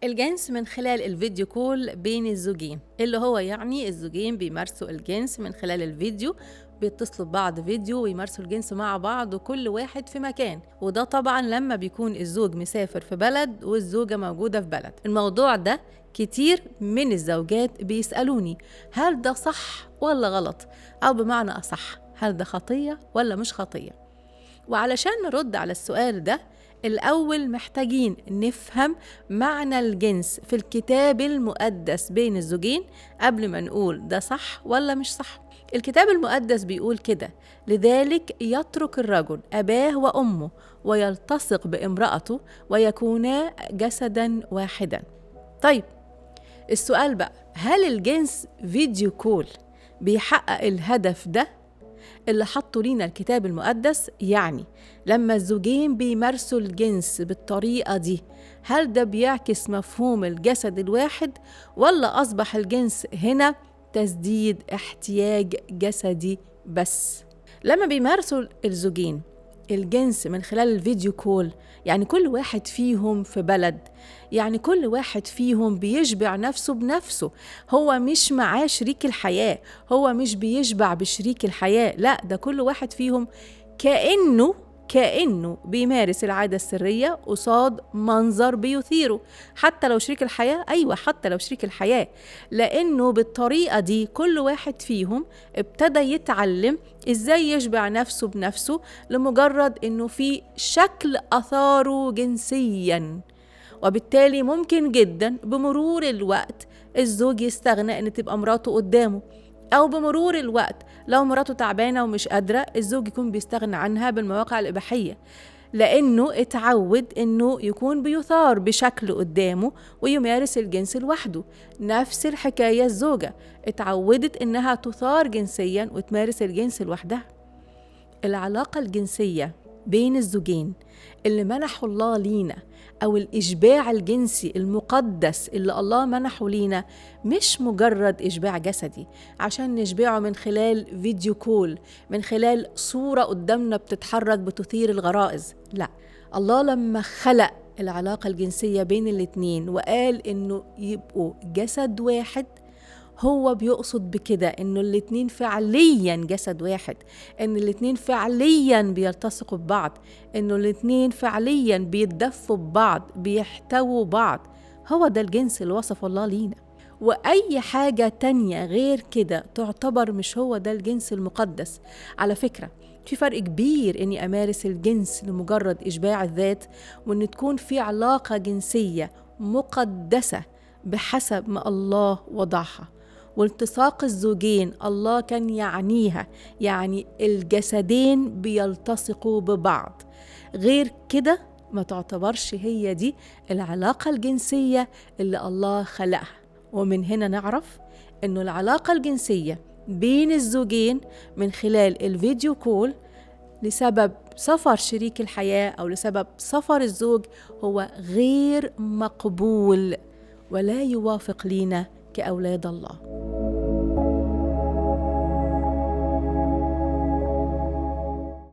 الجنس من خلال الفيديو كول بين الزوجين، اللي هو يعني الزوجين بيمارسوا الجنس من خلال الفيديو، بيتصلوا ببعض فيديو ويمارسوا الجنس مع بعض وكل واحد في مكان. وده طبعا لما بيكون الزوج مسافر في بلد والزوجة موجودة في بلد. الموضوع ده كتير من الزوجات بيسألوني هل ده صح ولا غلط، أو بمعنى أصح هل ده خطية ولا مش خطية. وعلشان نرد على السؤال ده الأول محتاجين نفهم معنى الجنس في الكتاب المقدس بين الزوجين قبل ما نقول ده صح ولا مش صح. الكتاب المقدس بيقول كده: لذلك يترك الرجل أباه وأمه ويلتصق بامرأته ويكونا جسدا واحدا. طيب السؤال بقى، هل الجنس فيديو كول بيحقق الهدف ده اللي حطوا لينا الكتاب المقدس؟ يعني لما الزوجين بيمارسوا الجنس بالطريقة دي هل ده بيعكس مفهوم الجسد الواحد، ولا أصبح الجنس هنا تسديد احتياج جسدي بس؟ لما بيمارسوا الزوجين الجنس من خلال الفيديو كول، يعني كل واحد فيهم في بلد، يعني كل واحد فيهم بيشبع نفسه بنفسه، هو مش معاه شريك الحياة، هو مش بيشبع بشريك الحياة، لا ده كل واحد فيهم كأنه بيمارس العادة السرية قصاد منظر بيثيره، حتى لو شريك الحياة، أيوة حتى لو شريك الحياة، لأنه بالطريقة دي كل واحد فيهم ابتدى يتعلم إزاي يشبع نفسه بنفسه لمجرد إنه في شكل أثاره جنسياً. وبالتالي ممكن جدا بمرور الوقت الزوج يستغنى ان تبقى مراته قدامه، او بمرور الوقت لو مراته تعبانة ومش قادرة الزوج يكون بيستغنى عنها بالمواقع الإباحية، لأنه اتعود إنه يكون بيثار بشكل قدامه ويمارس الجنس لوحده. نفس الحكاية الزوجة اتعودت إنها تثار جنسيا وتمارس الجنس لوحدها. العلاقة الجنسية بين الزوجين اللي منحوا الله لينا، أو الإشباع الجنسي المقدس اللي الله منحه لينا، مش مجرد إشباع جسدي عشان نشبعه من خلال فيديو كول، من خلال صورة قدامنا بتتحرك بتثير الغرائز. لا، الله لما خلق العلاقة الجنسية بين الاتنين وقال إنه يبقوا جسد واحد، هو بيقصد بكده إنه الاتنين فعليا جسد واحد، إن الاتنين فعليا بيلتصقوا ببعض، إنه الاتنين فعليا بيتدفوا ببعض، بيحتووا بعض. هو ده الجنس اللي وصف الله لينا، وأي حاجة تانية غير كده تعتبر مش هو ده الجنس المقدس. على فكرة في فرق كبير إني أمارس الجنس لمجرد إشباع الذات، وإن تكون في علاقة جنسية مقدسة بحسب ما الله وضعها. والتصاق الزوجين الله كان يعنيها، يعني الجسدين بيلتصقوا ببعض، غير كده ما تعتبرش هي دي العلاقة الجنسية اللي الله خلقها. ومن هنا نعرف إنه العلاقة الجنسية بين الزوجين من خلال الفيديو كول لسبب سفر شريك الحياة أو لسبب سفر الزوج هو غير مقبول ولا يوافق لينا كأولاد الله.